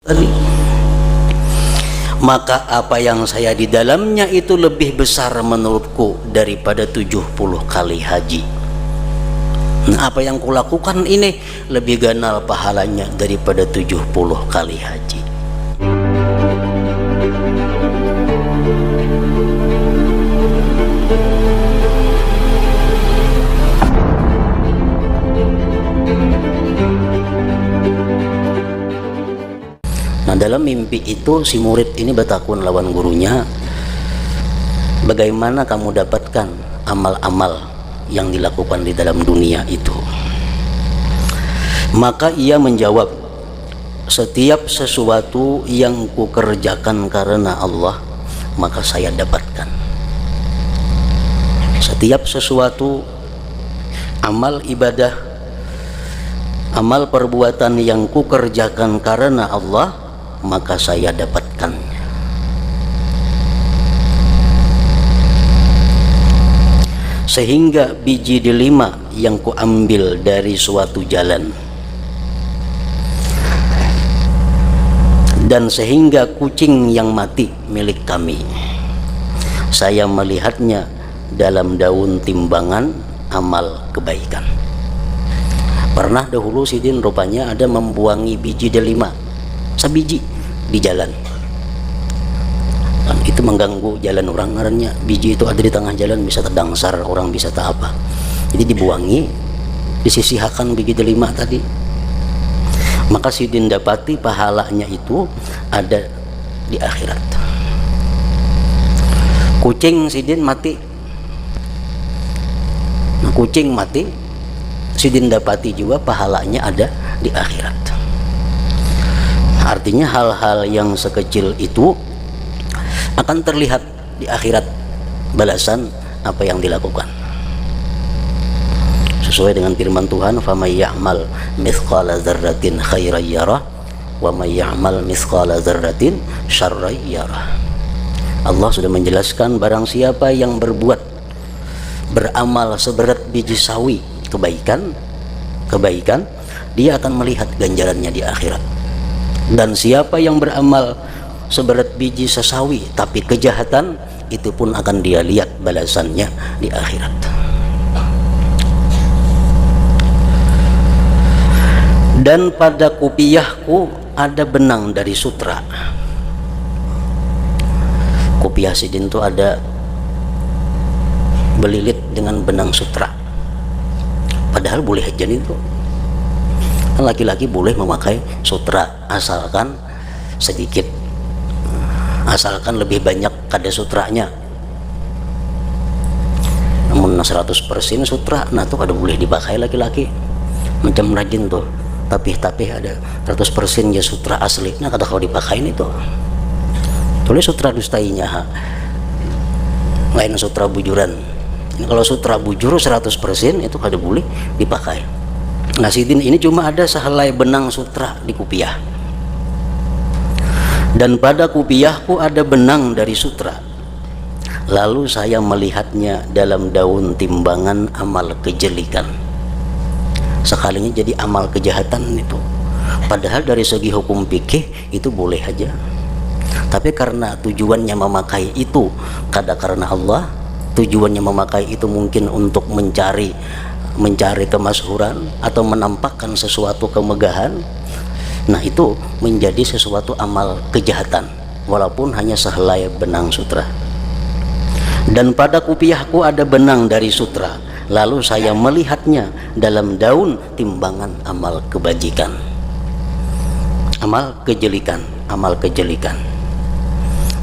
tadi, maka apa yang saya di dalamnya itu lebih besar menurutku daripada 70 kali haji. Nah, apa yang kulakukan ini lebih ganal pahalanya daripada 70 kali haji. Nah, dalam mimpi itu si murid ini bertakun lawan gurunya, bagaimana kamu dapatkan amal-amal yang dilakukan di dalam dunia itu? Maka ia menjawab, setiap sesuatu yang kukerjakan karena Allah, maka saya dapatkan. Setiap sesuatu amal ibadah, amal perbuatan yang kukerjakan karena Allah, maka saya dapatkan. Sehingga biji delima yang kuambil dari suatu jalan, dan sehingga kucing yang mati milik kami, saya melihatnya dalam daun timbangan amal kebaikan. Pernah dahulu Sidin rupanya ada membuangi biji delima sebiji di jalan, dan itu mengganggu jalan orang, karena biji itu ada di tengah jalan, bisa terdangsar orang, bisa tak apa. Jadi dibuangi, disisihkan biji delima tadi. Maka Sidin dapati pahalanya itu ada di akhirat. Kucing Sidin mati, nah, kucing mati Sidin dapati juga pahalanya ada di akhirat. Artinya hal-hal yang sekecil itu akan terlihat di akhirat balasan apa yang dilakukan. Sesuai dengan firman Tuhan, "Faman ya'mal mithqala dzarratin khairan yarah wa may ya'mal mithqala dzarratin syarran yarah." Allah sudah menjelaskan, barang siapa yang beramal seberat biji sawi kebaikan, dia akan melihat ganjarannya di akhirat. Dan siapa yang beramal seberat biji sesawi tapi kejahatan, itu pun akan dia lihat balasannya di akhirat. Dan pada kupiahku ada benang dari sutra. Kupiah Sidin itu ada belilit dengan benang sutra. Padahal boleh aja itu. Kan laki-laki boleh memakai sutra asalkan sedikit, asalkan lebih banyak kada sutranya. Namun 100% sutra, nah itu kada boleh dipakai laki-laki. Macam rajin tuh, tapi ada 100% ya sutra asli, nah kada kau dipakai itu. Tulis sutra dustainya, lain sutra bujuran. Kalau sutra bujur 100% itu kada boleh dipakai. Nah, Sidin ini cuma ada sehelai benang sutra di kupiah. Dan pada kupiahku ada benang dari sutra. Lalu saya melihatnya dalam daun timbangan amal kejelikan. Sekalinya jadi amal kejahatan itu. Padahal dari segi hukum fikih itu boleh aja. Tapi karena tujuannya memakai itu kada karena Allah, tujuannya memakai itu mungkin untuk mencari kemasyhuran atau menampakkan sesuatu kemegahan, nah itu menjadi sesuatu amal kejahatan walaupun hanya sehelai benang sutra. Dan pada kupiahku ada benang dari sutra, lalu saya melihatnya dalam daun timbangan amal kebajikan, amal kejelikan.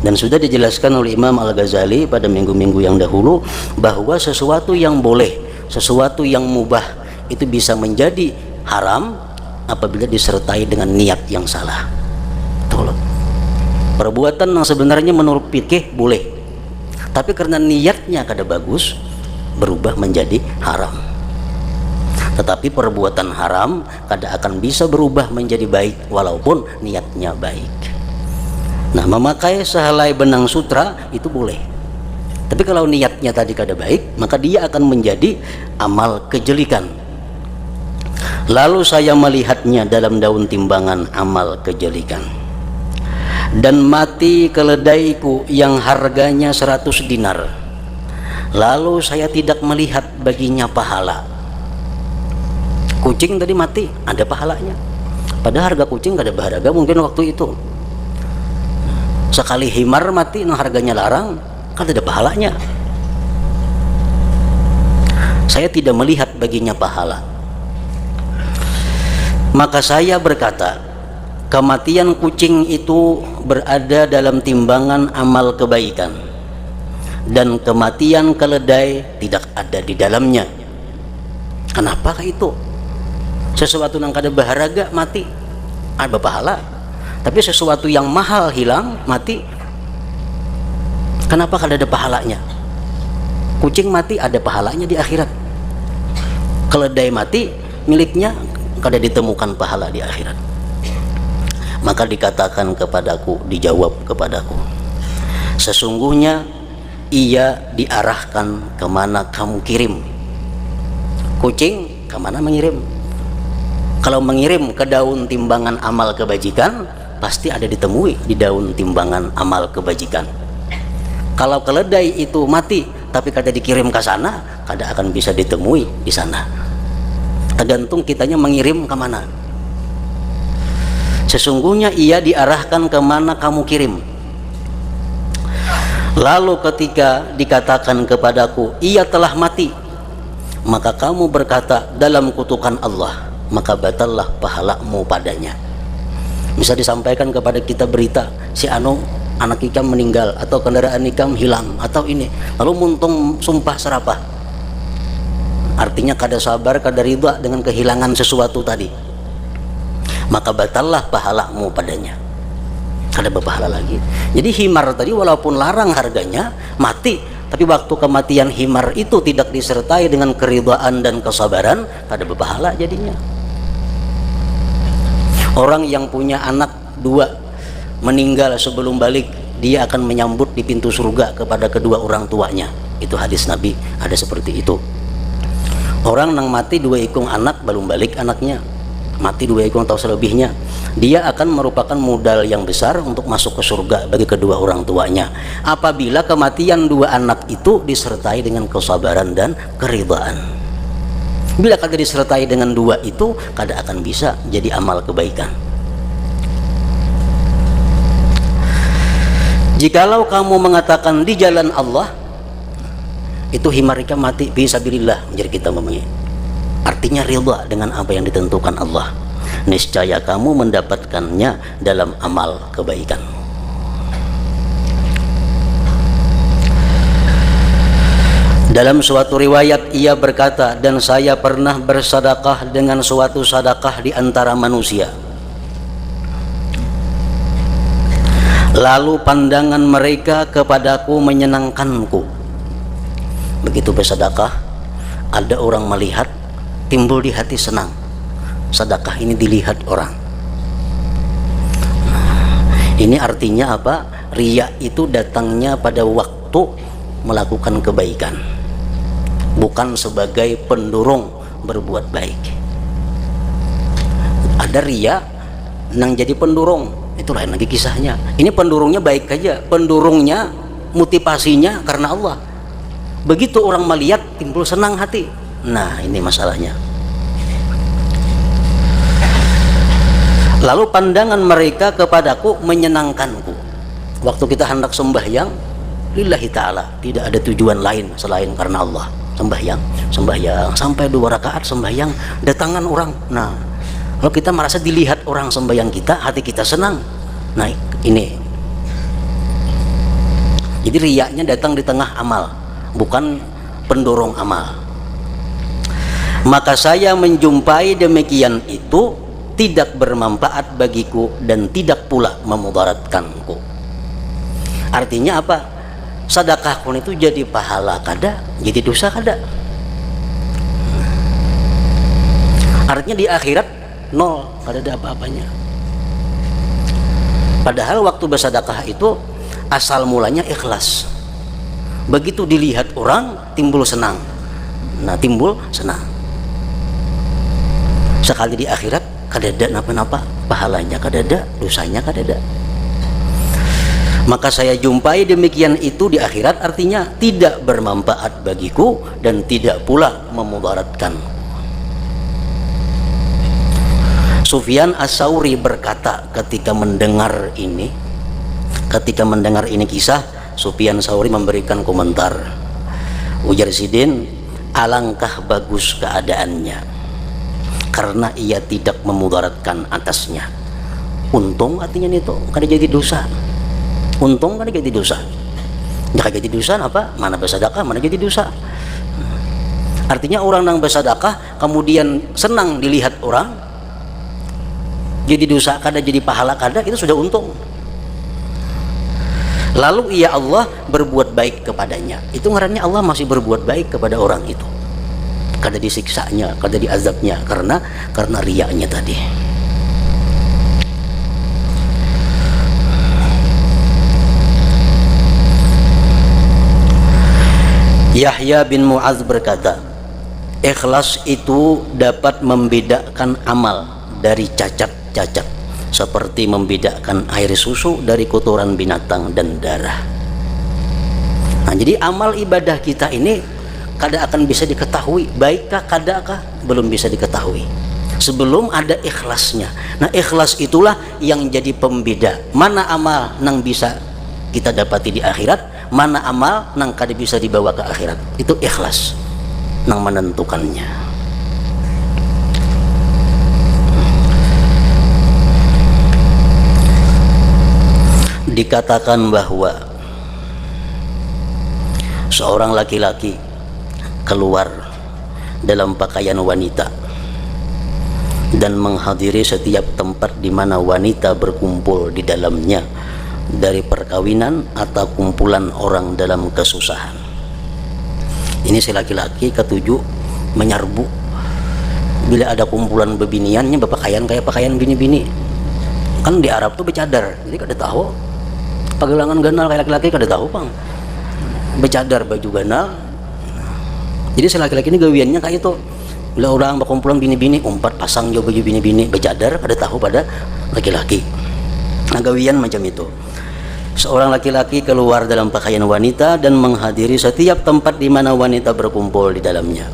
Dan sudah dijelaskan oleh Imam Al-Ghazali pada minggu-minggu yang dahulu bahwa sesuatu yang boleh, sesuatu yang mubah itu bisa menjadi haram apabila disertai dengan niat yang salah. Betul. Perbuatan yang sebenarnya menurut fikih boleh, tapi karena niatnya kada bagus, berubah menjadi haram. Tetapi perbuatan haram kada akan bisa berubah menjadi baik walaupun niatnya baik. Nah, memakai sehelai benang sutra itu boleh, tapi kalau niatnya tadi kada baik, maka dia akan menjadi amal kejelikan. Lalu saya melihatnya dalam daun timbangan amal kejelikan. dan mati keledaiku yang harganya 100 dinar. Lalu saya tidak melihat baginya pahala. Kucing tadi mati, ada pahalanya. Padahal harga kucing gak ada berharga mungkin waktu itu. Sekali himar mati, nah harganya larang, kan ada pahalanya. Saya tidak melihat baginya pahala. Maka saya berkata, kematian kucing itu berada dalam timbangan amal kebaikan, dan kematian keledai tidak ada di dalamnya. Kenapa itu? Sesuatu yang kada berharga mati ada pahala, tapi sesuatu yang mahal hilang mati, kenapa kada ada pahalanya? Kucing mati ada pahalanya di akhirat, keledai mati miliknya kada ditemukan pahala di akhirat. Maka dikatakan kepadaku, dijawab kepadaku, sesungguhnya ia diarahkan kemana kamu kirim. Kucing kemana mengirim? Kalau mengirim ke daun timbangan amal kebajikan, pasti ada ditemui di daun timbangan amal kebajikan. Kalau keledai itu mati tapi kada dikirim ke sana, kada akan bisa ditemui di sana. Tergantung kitanya mengirim kemana. Sesungguhnya ia diarahkan kemana kamu kirim. Lalu ketika dikatakan kepadaku, ia telah mati, maka kamu berkata dalam kutukan Allah, maka batallah pahalamu padanya. Bisa disampaikan kepada kita berita, si anu anak ikam meninggal, atau kendaraan ikam hilang, atau ini, lalu muntung sumpah serapah, artinya kada sabar, kada ridha dengan kehilangan sesuatu tadi, maka batallah pahalamu padanya, kada berpahala lagi. Jadi himar tadi walaupun larang harganya, mati, tapi waktu kematian himar itu tidak disertai dengan keridhaan dan kesabaran, kada berpahala jadinya. Orang yang punya anak 2 meninggal sebelum balik, dia akan menyambut di pintu surga kepada kedua orang tuanya. Itu hadis Nabi, ada seperti itu. Orang yang mati 2 ikung anak belum balik anaknya, mati 2 ikung atau selebihnya, dia akan merupakan modal yang besar untuk masuk ke surga bagi kedua orang tuanya, apabila kematian 2 anak itu disertai dengan kesabaran dan keridhaan. Bila kada disertai dengan 2 itu, kada akan bisa jadi amal kebaikan. Jikalau kamu mengatakan di jalan Allah, itu himarika mati fisabilillah, menjadi kita mempunyai artinya ridha dengan apa yang ditentukan Allah, niscaya kamu mendapatkannya dalam amal kebaikan. Dalam suatu riwayat ia berkata, dan saya pernah bersedekah dengan suatu sedekah di antara manusia, lalu pandangan mereka kepadaku menyenangkanku. Begitu bersedekah, ada orang melihat, timbul di hati senang, sedekah ini dilihat orang. Ini artinya apa? Riya itu datangnya pada waktu melakukan kebaikan, bukan sebagai pendorong berbuat baik. Ada riya yang jadi pendorong, itu lain lagi kisahnya. Ini pendorongnya baik aja, pendorongnya motivasinya karena Allah. Begitu orang melihat, timbul senang hati. Nah, ini masalahnya. Lalu pandangan mereka kepadaku menyenangkanku. Waktu kita hendak sembahyang lillahi ta'ala, tidak ada tujuan lain selain karena Allah. Sembahyang sampai 2 rakaat sembahyang, datangan orang. Nah, kalau kita merasa dilihat orang sembahyang kita, hati kita senang. Nah, ini. Jadi riyanya datang di tengah amal, bukan pendorong amal. Maka saya menjumpai demikian itu tidak bermanfaat bagiku dan tidak pula memudaratkanku. Artinya apa? Sedekahku itu jadi pahala kada, jadi dosa kada. Artinya di akhirat nol, kada ada apa-apanya. Padahal waktu bersedekah itu asal mulanya ikhlas. Begitu dilihat orang, timbul senang. Nah, timbul senang. Sekali di akhirat kada ada napa-napa, pahalanya kada ada, dosanya kada ada. Maka saya jumpai demikian itu di akhirat, artinya tidak bermanfaat bagiku dan tidak pula memudaratkan. Sufyan Ats-Tsauri berkata ketika mendengar ini kisah, Sufyan Ats-Tsauri memberikan komentar. Ujar Sidin, alangkah bagus keadaannya karena ia tidak memudaratkan atasnya. Untung artinya itu kada jadi dosa. Untung kada jadi dosa. Ya kada jadi dosa apa? Mana bersedekah, mana jadi dosa. Artinya orang yang bersedekah kemudian senang dilihat orang, jadi dosa kada, jadi pahala kada, itu sudah untung. Lalu ia Allah berbuat baik kepadanya. Itu ngarannya Allah masih berbuat baik kepada orang itu. Kada disiksanya, kada diazabnya karena riyanya tadi. Yahya bin Mu'adz berkata, ikhlas itu dapat membedakan amal dari cacat-cacat, seperti membedakan air susu dari kotoran binatang dan darah. Nah, jadi amal ibadah kita ini kada akan bisa diketahui baikkah kadakah, belum bisa diketahui sebelum ada ikhlasnya. Nah, ikhlas itulah yang jadi pembeda mana amal nang bisa kita dapati di akhirat, mana amal nang kada bisa dibawa ke akhirat. Itu ikhlas nang menentukannya. Dikatakan bahwa seorang laki-laki keluar dalam pakaian wanita dan menghadiri setiap tempat di mana wanita berkumpul di dalamnya, dari perkawinan atau kumpulan orang dalam kesusahan. Ini si laki-laki ketujuh menyerbu bila ada kumpulan bebiniannya berpakaian kayak pakaian bini-bini. Kan di Arab tuh bercadar, jadi kada tahu pagelangan ganal kayak laki-laki kada tahu pang bercadar baju ganal. Jadi si laki-laki ini gawiannya kayak itu, bila orang berkumpulan bini-bini umpat pasang jo baju bini-bini bercadar, kada tahu pada laki-laki. Nah, gawian macam itu. Seorang laki-laki keluar dalam pakaian wanita dan menghadiri setiap tempat di mana wanita berkumpul di dalamnya,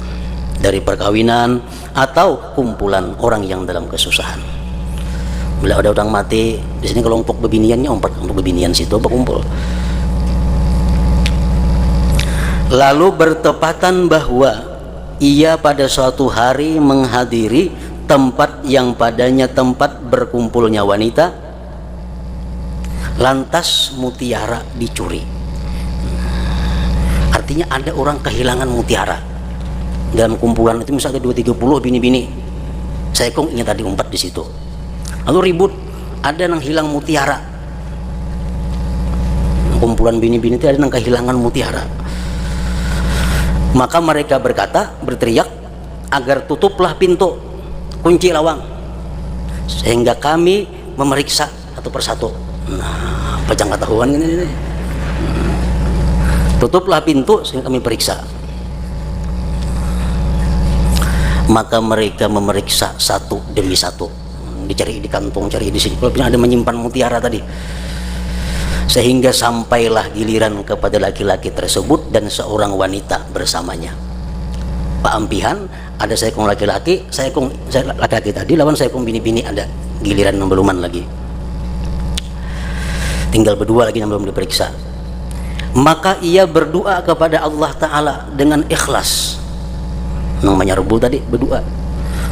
dari perkawinan atau kumpulan orang yang dalam kesusahan. Bila ada orang mati di sini, kelompok bebiniannya umpat untuk bebinian situ berkumpul. Lalu bertepatan bahwa ia pada suatu hari menghadiri tempat yang padanya tempat berkumpulnya wanita, lantas mutiara dicuri. Artinya ada orang kehilangan mutiara dalam kumpulan itu, misalnya 2-30 bini-bini, saya kong ingat tadi umpat di situ, lalu ribut, ada yang hilang mutiara. Kumpulan bini-bini itu ada yang kehilangan mutiara. Maka mereka berteriak agar tutuplah pintu, kunci lawang, sehingga kami memeriksa satu persatu. Nah, pajang ketahuan ini. Tutuplah pintu sehingga kami periksa. Maka mereka memeriksa satu demi satu, dicari di kantong, cari di sini, kalau ada menyimpan mutiara tadi, sehingga sampailah giliran kepada laki-laki tersebut dan seorang wanita bersamanya. Pak Ampihan, ada saya kong laki-laki, saya laki-laki tadi lawan saya kong bini-bini, ada giliran beluman lagi, tinggal berdua lagi yang belum diperiksa. Maka ia berdoa kepada Allah Ta'ala dengan ikhlas, namanya rebu tadi, berdoa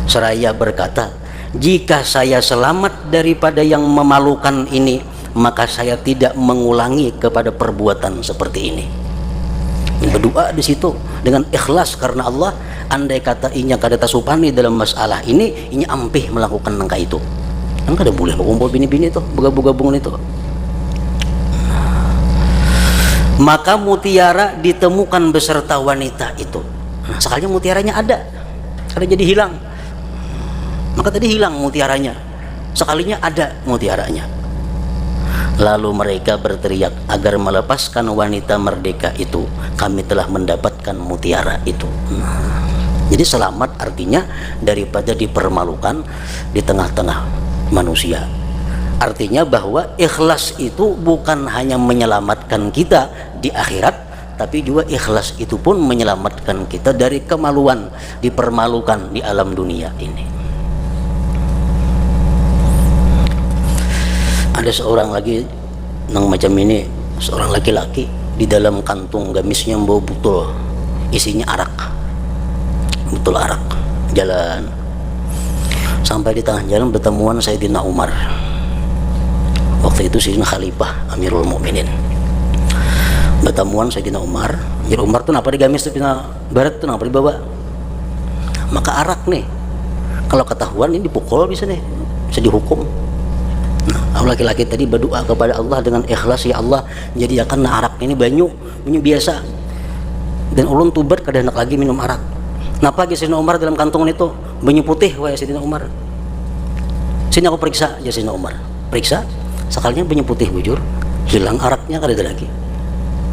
seraya berkata, jika saya selamat daripada yang memalukan ini, maka saya tidak mengulangi kepada perbuatan seperti ini. Berdoa di situ dengan ikhlas karena Allah. Andai kata inya kada tasupani dalam masalah ini, inya ampih melakukan nangka itu, kan kada boleh berkumpul bini-bini itu, bergabung-gabungan itu. Maka mutiara ditemukan beserta wanita itu. Nah, sekalinya mutiaranya ada, kada jadi hilang. Maka tadi hilang mutiaranya, sekalinya ada mutiaranya. Lalu mereka berteriak agar melepaskan wanita merdeka itu, kami telah mendapatkan mutiara itu. Jadi selamat artinya daripada dipermalukan di tengah-tengah manusia. Artinya bahwa ikhlas itu bukan hanya menyelamatkan kita di akhirat, tapi juga ikhlas itu pun menyelamatkan kita dari kemaluan, dipermalukan di alam dunia ini. Ada seorang lagi yang macam ini, seorang laki-laki di dalam kantung gamisnya bawa botol isinya arak, botol arak, jalan sampai di tengah jalan bertemuan Sayyidina Umar. Waktu itu Sayyidina Khalifah Amirul Mukminin. Bertemuan Sayyidina Umar. Jadi Umar tuh kenapa digamis tuh Pina Barat tuh kenapa dibawa? Maka arak nih, kalau ketahuan ini dipukul bisa nih, bisa dihukum. Nah, laki-laki tadi berdoa kepada Allah dengan ikhlas, ya Allah, jadi akan arak ini banyu biasa. Dan ulun tubat kada hendak lagi minum arak. Kenapa lagi Sayyidina Umar dalam kantongan itu banyu putih, wahai Sayyidina Umar. Sini aku periksa, ya Sayyidina Umar. Periksa, sekalinya banyu putih bujur, hilang araknya kada ada lagi.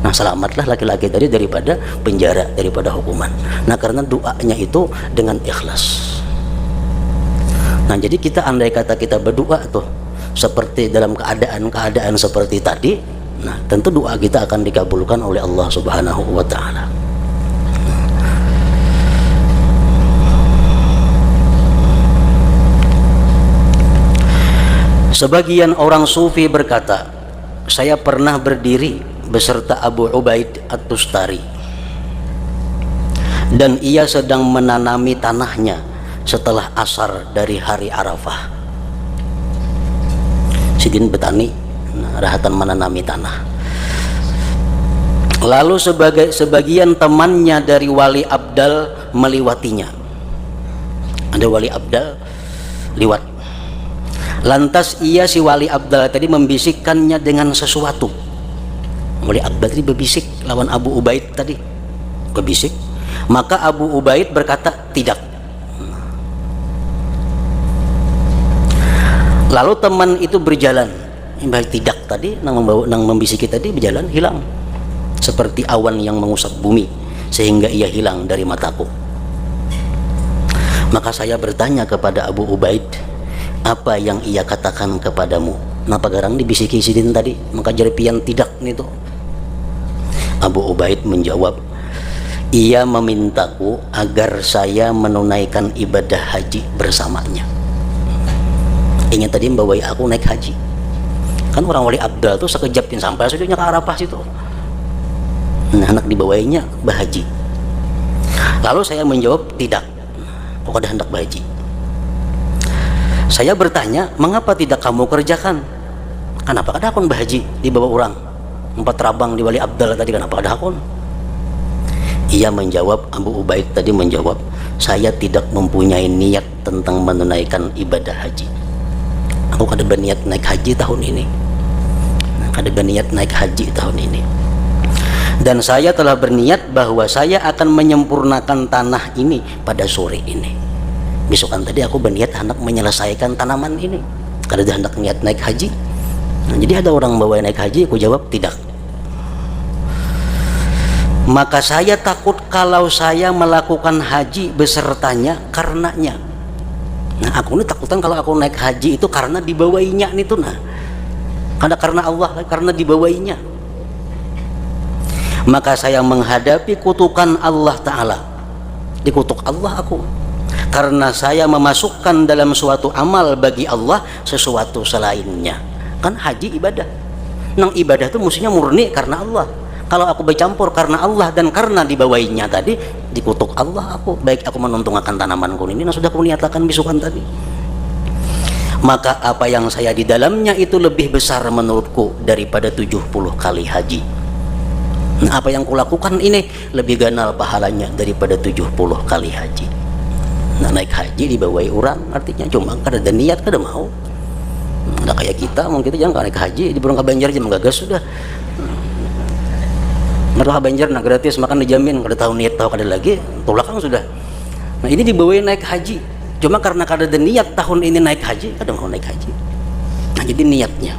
Nah, selamatlah laki-laki tadi daripada penjara, daripada hukuman. Nah, karena doanya itu dengan ikhlas. Nah, jadi kita andai kata kita berdoa tuh seperti dalam keadaan seperti tadi, nah tentu doa kita akan dikabulkan oleh Allah Subhanahu wa taala. Sebagian orang sufi berkata, saya pernah berdiri beserta Abu Ubaid At-Tustari dan ia sedang menanami tanahnya setelah asar dari hari Arafah. Sidin betani, rahatan menanami tanah. Lalu sebagian temannya dari Wali Abdal melewatinya. Ada Wali Abdal lewat. Lantas ia si Wali Abdal tadi membisikkannya dengan sesuatu. Wali Abdal tadi berbisik lawan Abu Ubaid tadi, berbisik. Maka Abu Ubaid berkata tidak. Lalu teman itu berjalan, tidak tadi nang membisiki tadi berjalan hilang seperti awan yang mengusap bumi sehingga ia hilang dari mataku. Maka saya bertanya kepada Abu Ubaid, apa yang ia katakan kepadamu? Napa garang dibisiki sidin tadi? Maka jaripian tidak itu. Abu Ubaid menjawab, ia memintaku agar saya menunaikan ibadah haji bersamanya. Ingat tadi membawai aku naik haji. Kan orang Wali Abdal tuh sekejap sampai sudahnya ke Arafah situ. Nah, anak dibawainya berhaji. Lalu saya menjawab tidak. Kok ada hendak berhaji? Saya bertanya, mengapa tidak kamu kerjakan? Kenapa ada akun berhaji di bawah orang? 4 rabang di Wali Abdal tadi kenapa ada akun? Ia menjawab, Abu Ubaid tadi menjawab, saya tidak mempunyai niat tentang menunaikan ibadah haji. Aku kada berniat naik haji tahun ini. Kada berniat naik haji tahun ini. Dan saya telah berniat bahwa saya akan menyempurnakan tanah ini pada sore ini. Besokan tadi aku berniat hendak menyelesaikan tanaman ini. Kada ada hendak niat naik haji. Nah, jadi ada orang bawa naik haji, aku jawab tidak. Maka saya takut kalau saya melakukan haji besertanya karenanya. Nah, aku ini takutan kalau aku naik haji itu karena dibawainya nih tuh, nah. Karena Allah, karena dibawainya. Maka saya menghadapi kutukan Allah Ta'ala. Dikutuk Allah aku. Karena saya memasukkan dalam suatu amal bagi Allah sesuatu selainnya. Kan haji ibadah. Nang ibadah itu mestinya murni karena Allah. Kalau aku bercampur karena Allah dan karena dibawainya tadi, dikutuk Allah aku. Baik aku menuntungakan tanamanku ini, nah sudah aku niatakan bisukan tadi. Maka apa yang saya di dalamnya itu lebih besar menurutku daripada 70 kali haji. Nah, apa yang kulakukan ini lebih ganal pahalanya daripada 70 kali haji. Nah, naik haji dibawai orang artinya cuma kada ada niat, kada mau. Nah, kayak kita mungkin kita jangan naik haji di Burung Kabanjar jam gagas sudah. Mereka Banjar nak gratis makan dijamin, kada tahu niat tahu kada lagi tolakang sudah. Nah, ini dibawain naik haji cuma karena kada ada niat tahun ini naik haji, kada mau naik haji. Nah, jadi niatnya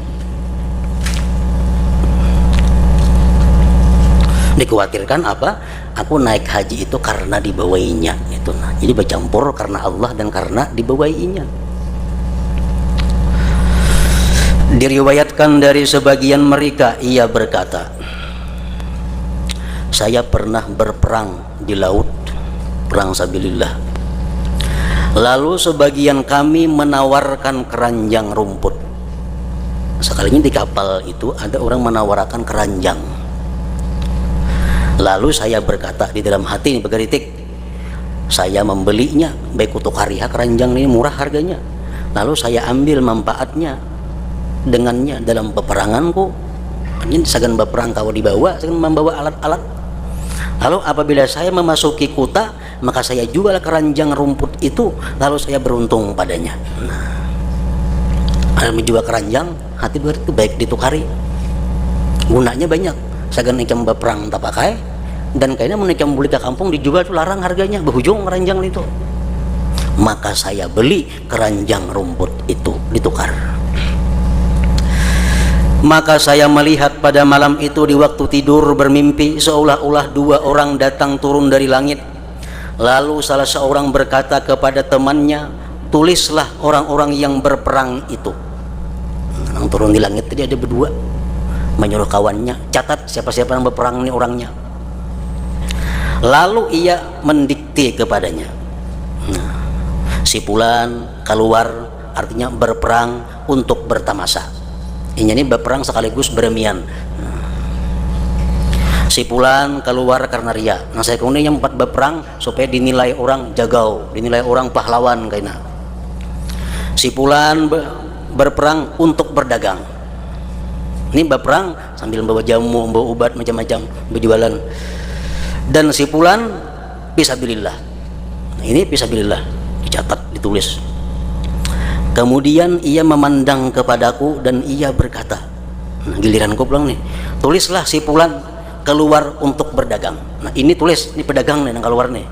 dikhawatirkan apa? Aku naik haji itu karena dibawainya itu. Nah, jadi bercampur karena Allah dan karena dibawainya. Diriwayatkan dari sebagian mereka, ia berkata, saya pernah berperang di laut, perang sabilillah. Lalu sebagian kami menawarkan keranjang rumput. Sekalinya di kapal itu ada orang menawarkan keranjang. Lalu saya berkata di dalam hati ini bergeritik, saya membelinya, baik untuk hariha keranjang ini murah harganya. Lalu saya ambil manfaatnya dengannya dalam peperanganku. Ini sagan berperang kau dibawa, sagan membawa alat-alat. Lalu apabila saya memasuki kuta, maka saya jual keranjang rumput itu, lalu saya beruntung padanya. Ada menjual keranjang, hati itu baik ditukari. Gunanya banyak. Sagan ikam berperang tak pakai, dan kayaknya menikam beli ke kampung dijual itu larang harganya, berhujung keranjang itu. Maka saya beli keranjang rumput itu, ditukar. Maka saya melihat pada malam itu di waktu tidur bermimpi, seolah-olah dua orang datang turun dari langit. Lalu salah seorang berkata kepada temannya, tulislah orang-orang yang berperang itu. Yang turun di langit tadi ada berdua, menyuruh kawannya, catat siapa-siapa yang berperang ini orangnya. Lalu ia mendikte kepadanya, si fulan keluar, artinya berperang untuk bertamasa. Ini berperang sekaligus beremian. Si fulan keluar karena ria. Nah saya kemudian yang empat berperang supaya dinilai orang jagau, dinilai orang pahlawan kayaknya. Si fulan berperang untuk berdagang. Ini berperang sambil membawa jamu, membawa obat macam-macam, berjualan. Dan si fulan fisabilillah. Nah, ini fisabilillah, dicatat, ditulis. Kemudian ia memandang kepadaku dan ia berkata, nah, giliranku pulang nih, tulislah si fulan keluar untuk berdagang. Nah ini tulis, ini pedagang nih yang keluar nih.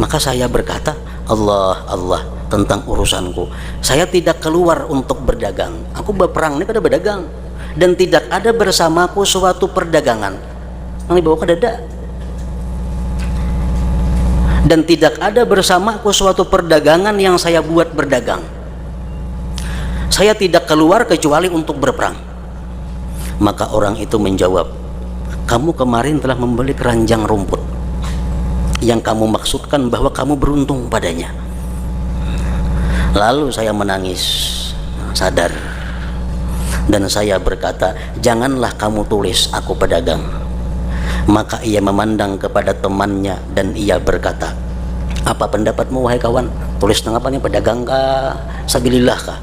Maka saya berkata, Allah, Allah, tentang urusanku, saya tidak keluar untuk berdagang, aku berperang ini kada berdagang, dan tidak ada bersamaku suatu perdagangan yang dibawa ke dada, dan tidak ada bersamaku suatu perdagangan yang saya buat berdagang. Saya tidak keluar kecuali untuk berperang. Maka orang itu menjawab, kamu kemarin telah membeli keranjang rumput yang kamu maksudkan bahwa kamu beruntung padanya. Lalu saya menangis, sadar, dan saya berkata, janganlah kamu tulis aku pedagang. Maka ia memandang kepada temannya dan ia berkata, apa pendapatmu wahai kawan, tulis apa nih, pedagang kah, sabilillah kah?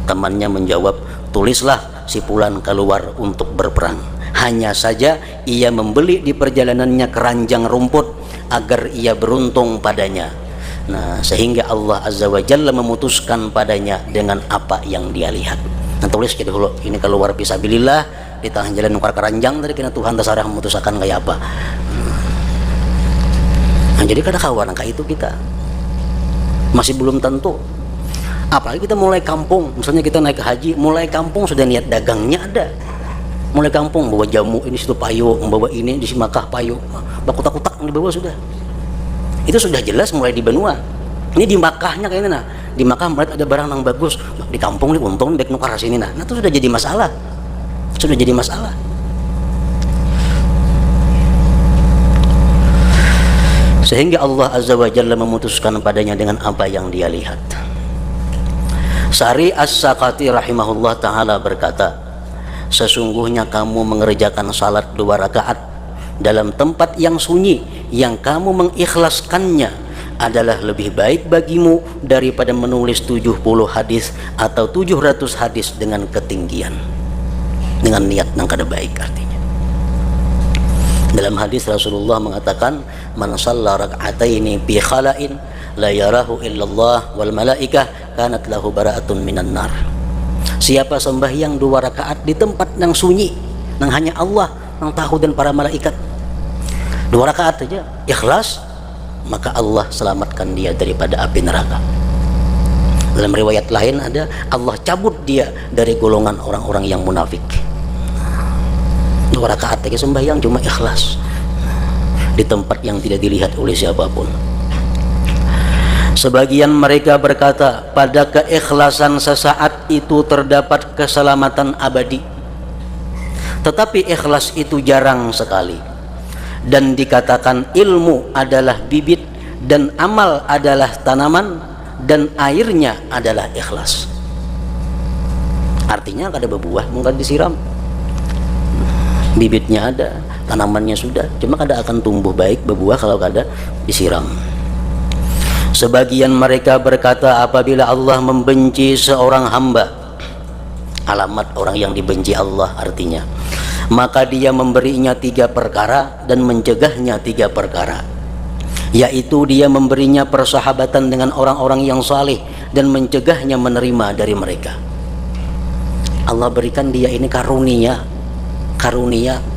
Temannya menjawab, tulislah si fulan keluar untuk berperang, hanya saja ia membeli di perjalanannya keranjang rumput agar ia beruntung padanya. Nah sehingga Allah Azza wa Jalla memutuskan padanya dengan apa yang dia lihat. Nah tulis jadi dulu, ini keluar fisabilillah di tengah jalan nukar keranjang tadi, kena Tuhan tasarah memutuskan kayak apa. Nah jadi kada kawan kayak itu kita masih belum tentu. Apalagi kita mulai kampung, misalnya kita naik ke haji, mulai kampung sudah niat dagangnya ada. Mulai kampung bawa jamu ini situ payo, membawa ini di Makkah payo, bakutak-kutak dibawa sudah. Itu sudah jelas mulai di benua. Ini di Makkahnya kayaknya, nah di Makkah melihat ada barang yang bagus, di kampung nih untung baik nukar sini, nah itu sudah jadi masalah. Sudah jadi masalah. Sehingga Allah Azza wa Jalla memutuskan padanya dengan apa yang dia lihat. Sari As-Sakati rahimahullah ta'ala berkata, sesungguhnya kamu mengerjakan salat 2 rakaat dalam tempat yang sunyi, yang kamu mengikhlaskannya adalah lebih baik bagimu daripada menulis 70 hadis atau 700 hadis dengan ketinggian, dengan niat yang kada baik. Artinya dalam hadis Rasulullah mengatakan, man shalla rak'ataini bi khala'in la yarahu illallah wal malaikah kanat lahu bara'atun minan nar. Siapa sembahyang 2 rakaat di tempat yang sunyi, yang hanya Allah yang tahu dan para malaikat, 2 rakaat saja ikhlas, maka Allah selamatkan dia daripada api neraka. Dalam riwayat lain ada, Allah cabut dia dari golongan orang-orang yang munafik. 2 rakaat saja sembahyang cuma ikhlas di tempat yang tidak dilihat oleh siapapun. Sebagian mereka berkata, pada keikhlasan sesaat itu terdapat keselamatan abadi. Tetapi ikhlas itu jarang sekali. Dan dikatakan ilmu adalah bibit dan amal adalah tanaman dan airnya adalah ikhlas. Artinya kada berbuah mungkin disiram. Bibitnya ada, tanamannya sudah, cuma kada akan tumbuh baik berbuah kalau kada disiram. Sebagian mereka berkata, apabila Allah membenci seorang hamba, alamat orang yang dibenci Allah artinya, maka dia memberinya 3 perkara dan mencegahnya 3 perkara, yaitu dia memberinya persahabatan dengan orang-orang yang saleh dan mencegahnya menerima dari mereka. Allah berikan dia ini karunia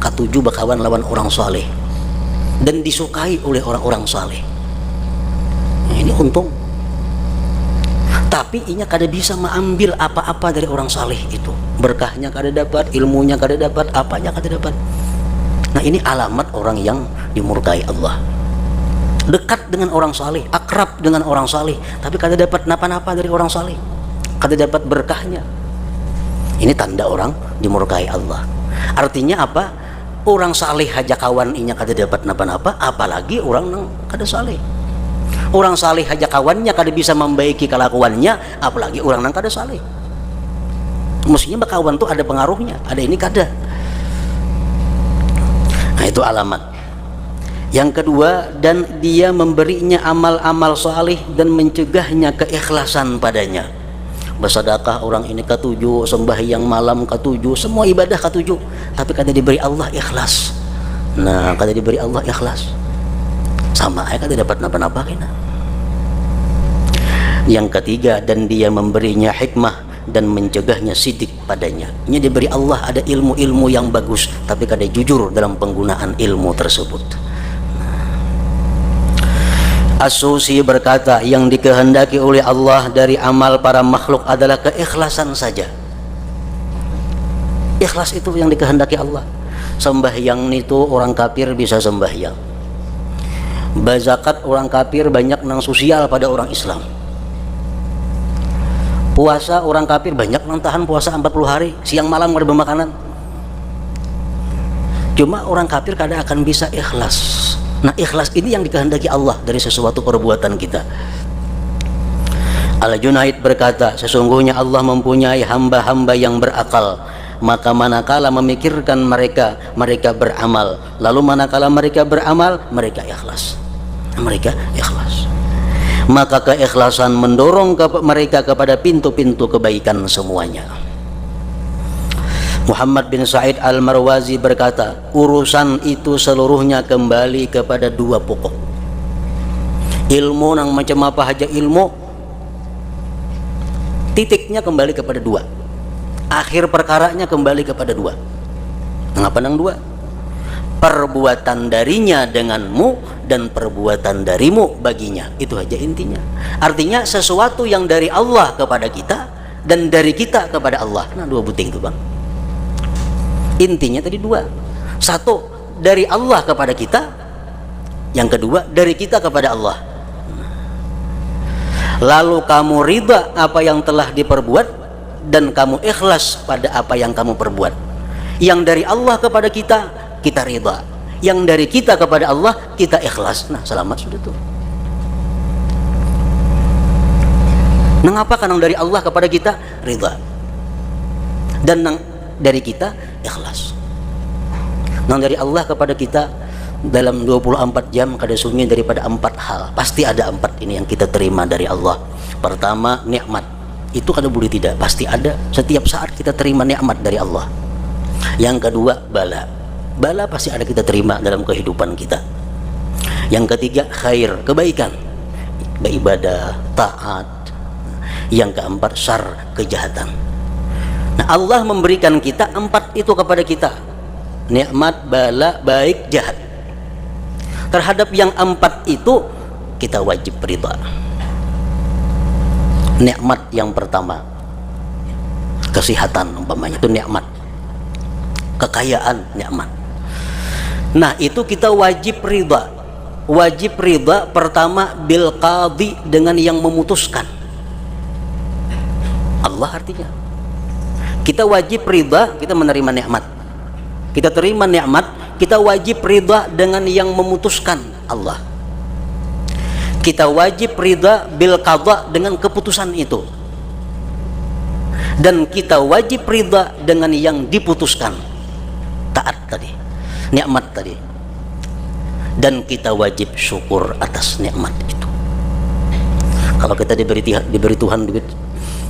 ketujuh berkawan lawan orang saleh dan disukai oleh orang-orang saleh. Ini untung. Tapi inya kada bisa mengambil apa-apa dari orang saleh itu. Berkahnya kada dapat, ilmunya kada dapat, apanya kada dapat. Nah, ini alamat orang yang dimurkai Allah. Dekat dengan orang saleh, akrab dengan orang saleh, tapi kada dapat napa-napa dari orang saleh. Kada dapat berkahnya. Ini tanda orang dimurkai Allah. Artinya apa? Orang saleh aja kawan inya kada dapat napa-napa, apalagi orang nang kada saleh. Orang saleh aja kawannya kada bisa membaiki kelakuannya, apalagi orang nang kada saleh. Mestinya berkawan tuh ada pengaruhnya, ada ini kada. Nah, itu alamat. Yang kedua, dan dia memberinya amal-amal saleh dan mencegahnya keikhlasan padanya. Bersedekah orang ini ketujuh, sembahyang malam ketujuh, semua ibadah ketujuh, tapi kada diberi Allah ikhlas. Nah, kada diberi Allah ikhlas, sama aja kada dapat napa-napa kena. Yang ketiga, dan dia memberinya hikmah dan mencegahnya sidik padanya. Ini diberi Allah ada ilmu-ilmu yang bagus, tapi kada jujur dalam penggunaan ilmu tersebut. As-Susi berkata, yang dikehendaki oleh Allah dari amal para makhluk adalah keikhlasan saja. Ikhlas itu yang dikehendaki Allah. Sembahyang itu orang kafir bisa sembahyang. Bazakat orang kafir banyak nang sosial pada orang Islam. Puasa orang kafir banyak nang tahan puasa 40 hari, siang malam ada bermakanan. Cuma orang kafir kada akan bisa ikhlas. Nah, ikhlas ini yang dikehendaki Allah dari sesuatu perbuatan kita. Al-Junaid berkata, sesungguhnya Allah mempunyai hamba-hamba yang berakal, maka manakala memikirkan mereka, mereka beramal, lalu manakala mereka beramal, mereka ikhlas. Mereka ikhlas. Maka keikhlasan mendorong mereka kepada pintu-pintu kebaikan semuanya. Muhammad bin Sa'id Al-Marwazi berkata, urusan itu seluruhnya kembali kepada 2 pokok. Ilmu nang macam apa aja ilmu, titiknya kembali kepada 2. Akhir perkaranya kembali kepada 2. Mengapa nang 2? Perbuatan darinya denganmu dan perbuatan darimu baginya. Itu aja intinya. Artinya sesuatu yang dari Allah kepada kita dan dari kita kepada Allah. Nah, 2 buting itu, Bang. Intinya tadi 2. 1 dari Allah kepada kita, yang kedua dari kita kepada Allah. Lalu kamu ridha apa yang telah diperbuat dan kamu ikhlas pada apa yang kamu perbuat. Yang dari Allah kepada kita, kita ridha. Yang dari kita kepada Allah, kita ikhlas. Nah, selamat sudah tuh. Mengapa kan dari Allah kepada kita ridha, dan dari kita ikhlas. Nang dari Allah kepada kita dalam 24 jam kada sunyi daripada 4 hal. Pasti ada 4 ini yang kita terima dari Allah. Pertama, nikmat. Itu kada boleh tidak, pasti ada. Setiap saat kita terima nikmat dari Allah. Yang kedua, bala. Bala pasti ada kita terima dalam kehidupan kita. Yang ketiga, khair, kebaikan, beribadah, taat. Yang keempat, syar, kejahatan. Nah, Allah memberikan kita 4 itu kepada kita. Nikmat, bala, baik, jahat. Terhadap yang 4 itu kita wajib ridha. Nikmat yang pertama, kesehatan umpamanya, itu nikmat. Kekayaan, nikmat. Nah, itu kita wajib ridha. wajib ridha pertama bil qadhi, dengan yang memutuskan. Allah artinya. Kita wajib ridha, kita menerima nikmat. Kita terima nikmat, kita wajib ridha dengan yang memutuskan, Allah. Kita wajib ridha bil qadha, dengan keputusan itu. Dan kita wajib ridha dengan yang diputuskan, taat tadi, nikmat tadi. Dan kita wajib syukur atas nikmat itu. Kalau kita diberi Tuhan duit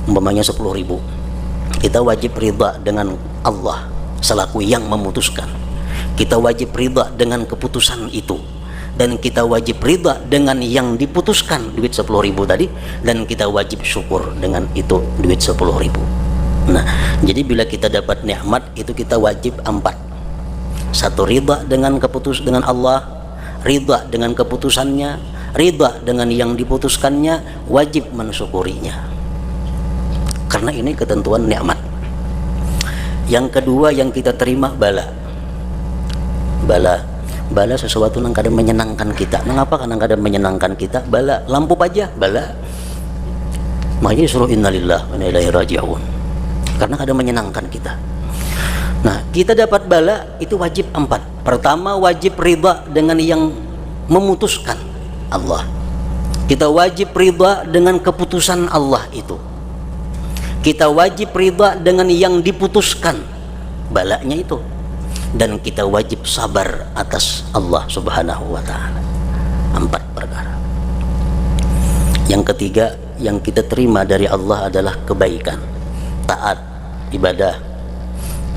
umpamanya 10.000, kita wajib ridha dengan Allah selaku yang memutuskan. Kita wajib ridha dengan keputusan itu, dan kita wajib ridha dengan yang diputuskan, duit 10.000 tadi, dan kita wajib syukur dengan itu, duit 10.000. Nah, jadi bila kita dapat nikmat itu kita wajib 4. Satu, ridha dengan dengan Allah, ridha dengan keputusannya, ridha dengan yang diputuskannya, wajib mensyukurinya. Karena ini ketentuan nikmat. Yang kedua yang kita terima bala. Bala sesuatu yang kadang menyenangkan kita. Mengapa kadang-kadang menyenangkan kita? Bala, lampu aja bala. Makanya disuruh innalillah wa inna ilaihi raji'un. Karena kadang menyenangkan kita. Nah, kita dapat bala itu wajib 4. Pertama, wajib ridha dengan yang memutuskan, Allah. Kita wajib ridha dengan keputusan Allah itu. Kita wajib ridha dengan yang diputuskan, balanya itu. Dan kita wajib sabar atas Allah Subhanahu wa ta'ala. 4 perkara. Yang ketiga yang kita terima dari Allah adalah kebaikan, taat, ibadah.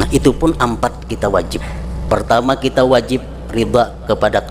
Nah, itu pun 4 kita wajib. Pertama, kita wajib ridha kepada